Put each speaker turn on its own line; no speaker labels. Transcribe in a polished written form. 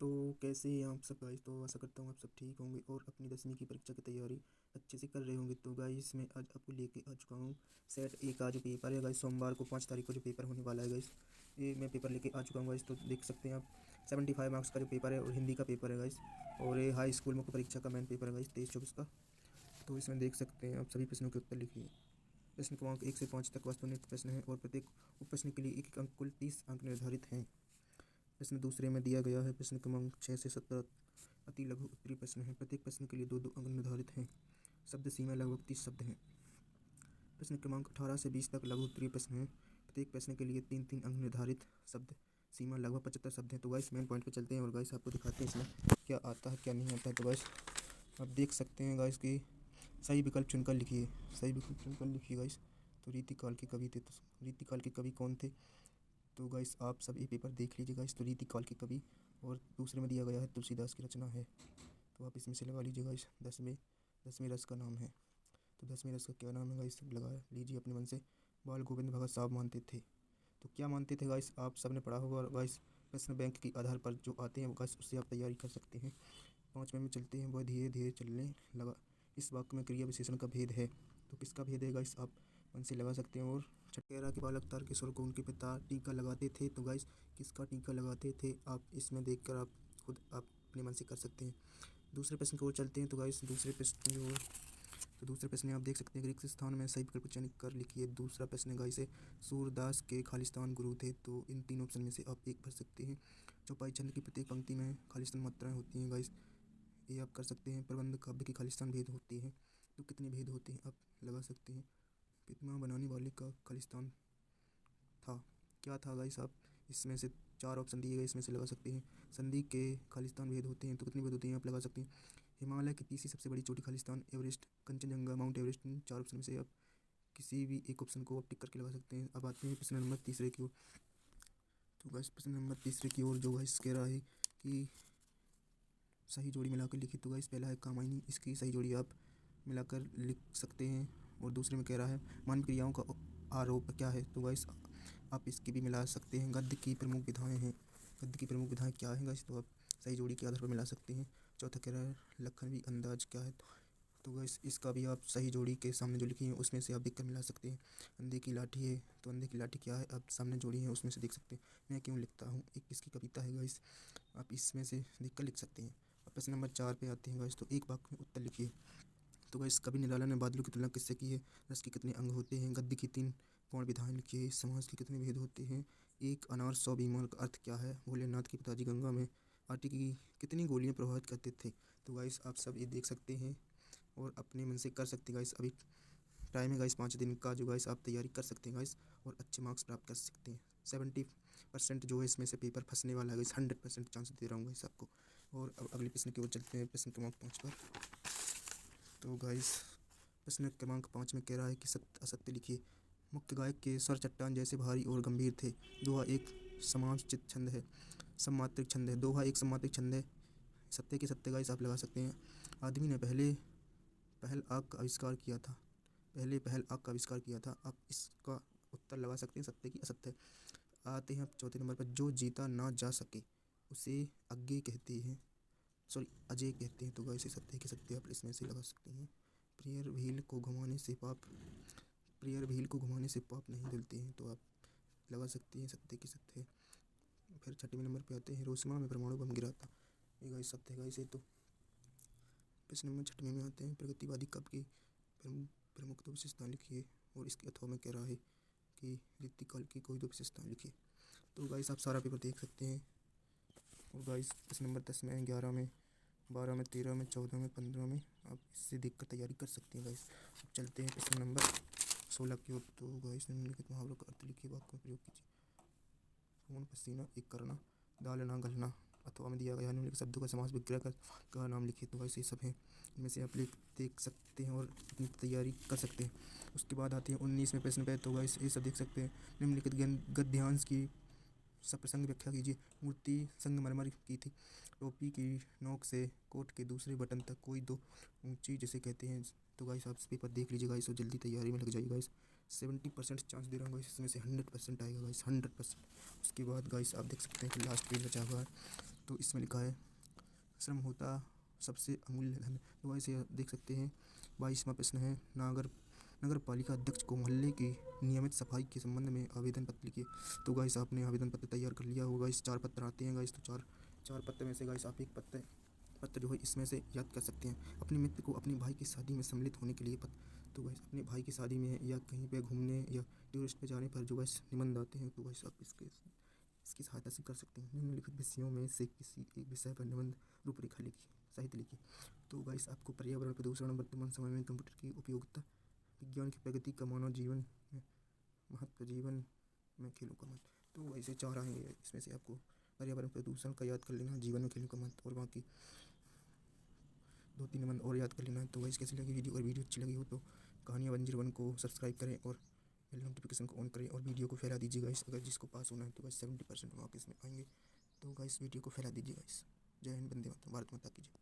तो कैसे हैं आप सब गाइस। तो आशा करता हूँ आप सब ठीक होंगे और अपनी 10वीं की परीक्षा की तैयारी अच्छे से कर रहे होंगे। तो गाइस मैं आज आपको लेके आ चुका हूँ सेट ए का जो पेपर है गाइस, सोमवार को 5 तारीख को जो पेपर होने वाला है गाइस, ये मैं पेपर लेके आ चुका हूँ गाइस। तो देख सकते हैं आप 75 मार्क्स का जो पेपर है और हिंदी का पेपर है गाइस, और ये हाई स्कूल मुख्य परीक्षा का मेन पेपर है गाइस 23-24 का। तो इसमें देख सकते हैं आप सभी प्रश्नों के उत्तर लिखिए। प्रश्न क्रमांक 1 से 5 तक वास्तुनिक प्रश्न है और प्रत्येक उप प्रश्न के लिए एक अंक, कुल 30 अंक निर्धारित हैं। प्रश्न दूसरे में दिया गया है प्रश्न क्रमांक 6 से 17 अति लघु उत्तरीय प्रश्न है। प्रत्येक प्रश्न के लिए 2-2 अंक निर्धारित हैं। शब्द सीमा लगभग 30 शब्द हैं। प्रश्न क्रमांक 18 से 20 तक लघु उत्तरीय प्रश्न है। प्रत्येक प्रश्न के लिए 3-3 अंक निर्धारित। शब्द सीमा लगभग 75 शब्द हैं। तो गाइस मेन पॉइंट पे चलते हैं और गाइस आपको दिखाते हैं इसमें क्या आता है क्या नहीं आता है। तो गाइस आप देख सकते हैं गाइस कि सही विकल्प चुनकर लिखिए, सही विकल्प चुनकर लिखिए गाइस। तो रीतिकाल के कवि थे, तो रीतिकाल के कवि कौन थे? तो गाइस आप सब ये पेपर देख लीजिए गाइस। तो रीतिकाल के कवि, और दूसरे में दिया गया है तुलसीदास की रचना है। तो आप इसमें से लगा लीजिए गाइस। 10वें रस का नाम है। तो 10वें रस का क्या नाम है गाइस, लगा लीजिए अपने मन से। बाल गोविंद भगत साहब मानते थे। तो क्या मानते थे गाइस, आप सब ने पढ़ा होगा गाइस। प्रश्न बैंक के आधार पर जो आते हैं गाइस, उससे आप तैयारी कर सकते हैं। 5वें में चलते हैं। वह धीरे धीरे चलने लगा। इस वाक्य में क्रिया विशेषण का भेद है। तो किसका भेद है गाइस, आप मन से लगा सकते हैं। और छठेरा के बालक तारकेश्वर को उनके पिता टीका लगाते थे। तो गाइस किसका टीका लगाते थे, आप इसमें देखकर आप खुद आप अपने मन से कर सकते हैं। दूसरे प्रश्न की ओर चलते हैं। तो गाइस दूसरे प्रश्न की ओर, तो दूसरे प्रश्न में आप देख सकते हैं कि रिक्त स्थान में सही विकल्प चयन कर लिखिए। दूसरा प्रश्न है गाइस, सूरदास के खालिस्तान गुरु थे। तो इन तीन ऑप्शन में से आप एक भर सकते हैं। चौपाई छंद की प्रत्येक पंक्ति में खालिस्तान मात्राएं होती हैं गाइस, ये आप कर सकते हैं। प्रबंध काव्य की खालिस्तान भेद होती है। तो कितने भेद होते हैं आप लगा सकते हैं। प्रतिमा बनाने वाले का खालिस्तान था, क्या था गाइस, आप इसमें से 4 ऑप्शन दिए गए, इसमें से लगा सकते हैं। संधि के खालिस्तान भेद होते हैं। तो कितने भेद होते हैं आप लगा सकते हैं। हिमालय की तीसरी सबसे बड़ी चोटी Khalistan, Everest, Kanchenjunga, Mount Everest. इन 4 ऑप्शन में से आप किसी भी एक ऑप्शन को आप टिक करके लगा सकते हैं। अब आते हैं प्रश्न नंबर तीसरे की ओर। तो गाइस प्रश्न नंबर तीसरे की ओर जो गाइस कह रहा है कि सही जोड़ी मिलाकर लिखिए। तो गाइस पहला है कामायनी, इसकी सही जोड़ी आप मिलाकर लिख सकते हैं। और दूसरे में कह रहा है मानव क्रियाओं का आरोप क्या है। तो गाइस आप इसकी भी मिला सकते हैं। गद्य की प्रमुख विधाएं हैं, गद्य की प्रमुख विधाएं क्या है गाइस, तो आप सही जोड़ी के आधार पर मिला सकते हैं। चौथा कह रहा है लखनवी अंदाज क्या है। तो गाइस इसका भी आप सही जोड़ी के सामने जो लिखी है उसमें से आप देख कर मिला सकते हैं। अंधे की लाठी है, तो अंधे की लाठी क्या है, आप सामने जोड़ी है उसमें से देख सकते हैं। मैं क्यों लिखता हूँ, एक किसकी कविता है गाइस, आप इसमें से देख कर लिख सकते हैं। अब प्रश्न नंबर 4 पे आते हैं गाइस। तो एक वाक्य में उत्तर लिखिए। तो गाइस कवि निराला ने बादलों की तुलना किससे की है। रस के कितने अंग होते हैं। गद्य की 3 गौण विधाएं लिखिए। समाज के कितने भेद होते हैं। एक अनार 100 बीमार का अर्थ क्या है। भोलेनाथ के पिताजी गंगा में आटे की कितनी गोलियां प्रभावित करते थे। तो गाइस आप सब ये देख सकते हैं और अपने मन से कर सकते हैं गाइस। अभी टाइम है गाइस 5 दिन का, जो गाइस आप तैयारी कर सकते हैं गाइस और अच्छे मार्क्स प्राप्त कर सकते हैं। 70% जो है इसमें से पेपर फंसने वाला है गाइस, 100% चांस दे रहा हूँ गाइस आपको। और अब अगले प्रश्न की ओर चलते हैं, प्रश्न क्रमांक 5 पर। तो गाइस प्रश्न क्रमांक 5 में कह रहा है कि सत्य असत्य लिखिए। मुख्य गायक के स्वर चट्टान जैसे भारी और गंभीर थे। दोहा एक समासित छंद है, सममात्रिक छंद है। दोहा एक सममात्रिक छंद है। सत्य के सत्य गाइस आप लगा सकते हैं। आदमी ने पहल आग का आविष्कार किया था, पहले पहल आग का आविष्कार किया था। आप इसका उत्तर लगा सकते हैं सत्य की असत्य। आते हैं चौथे नंबर पर। जो जीता ना जा सके उसे अज्ञेय कहते हैं, सॉरी अजय कहते हैं। तो गाइस सत्य की सत्य आप इसमें से लगा सकते हैं। प्रियर भील को घुमाने से पाप नहीं धुलते हैं। तो आप लगा सकते हैं सत्य की सत्य। फिर छठवें नंबर पे आते हैं। हिरोशिमा में परमाणु बम गिरा था, ये गाइस सत्य है गाइस। ये तो प्रश्न नंबर 6 में आते हैं। प्रगतिवादी कवि की प्रमुख 2 विशेषताएं लिखिए। और इसके अथवा में कह रहा है कि रीतिकाल की कोई 2 विशेषताएं लिखिए। तो गाइस आप सारा पेपर देख सकते हैं। और गाइस प्रश्न नंबर 10 में, 11 में, 12 में, 13 में, 14 में, 15 में आप इससे देखकर तैयारी कर सकते हैं गाइस। अब चलते हैं प्रश्न नंबर 16 की ओर। तो गाइस निम्नलिखित मुहावरों का अर्थ लिखिए, वाक्य में प्रयोग कीजिए। खून पसीना एक करना, डालना गलना। अथवा में दिया गया निम्नलिखित शब्दों का समास विग्रह का नाम लिखिए। तो गाइस ये सब हैं, इनमें से आप देख सकते हैं और अपनी तैयारी कर सकते हैं। उसके बाद आते हैं 19वें प्रश्न पे। तो गाइस ये सब देख सकते हैं। निम्नलिखित गद्यांश की सप्रसंग व्याख्या कीजिए। मूर्ति संगमरमर की थी। टोपी की नोक से कोट के दूसरे बटन तक कोई 2 ऊंची जिसे कहते हैं। तो गाइस आप पेपर देख लीजिए गाइस और जल्दी तैयारी में लग जाइए गाइस। 70% चांस दे रहा हूँ गाइस, इसमें से 100% आएगा गाइस, 100%। उसके बाद गाइस आप देख सकते हैं कि लास्ट पेज बचा हुआ है। तो इसमें लिखा है श्रम होता सबसे अमूल्य धन। तो गाइस ये देख सकते हैं 22वां प्रश्न है, नगर पालिका अध्यक्ष को मोहल्ले की नियमित सफाई के संबंध में आवेदन पत्र लिखिए। तो गाइस आपने आवेदन पत्र तैयार कर लिया होगा। इस 4 पत्र आते हैं गाइस, तो चार पत्र में से गाइस आप एक पत्र जो है इसमें से याद कर सकते हैं। अपने मित्र को अपने भाई की शादी में सम्मिलित होने के लिए तो गाइस अपने भाई की शादी में या कहीं पे घूमने या टूरिस्ट पे जाने पर जो गाइस निबंध आते हैं, तो गाइस आप इसकी सहायता से कर सकते हैं। निम्नलिखित विषयों में से किसी एक विषय पर निबंध रूपरेखा लिखिए, साहित्य लिखिए। तो गाइस आपको पर्यावरण प्रदूषण, वर्तमान समय में कंप्यूटर की उपयोगिता, विज्ञान की प्रगति का मानव जीवन में महत्व, जीवन में खेलों का महत्व। तो ऐसे 4 आएंगे, इसमें से आपको पर्यावरण प्रदूषण का याद कर लेना, जीवन में खेलों का महत्व और बाकी 2-3 निबंध और याद कर लेना। तो गाइस कैसी लगी वीडियो, और वीडियो अच्छी लगी हो तो कहानियाँ 101 को सब्सक्राइब करें और बेल नोटिफिकेशन को ऑन करें और वीडियो को फैला दीजिए गाइस। अगर जिसको पास होना है तो गाइस 70% मार्क्स इसमें आएंगे। तो गाइस वीडियो को फैला दीजिए गाइस। जय हिंद, वंदे मातरम, भारत माता की जय।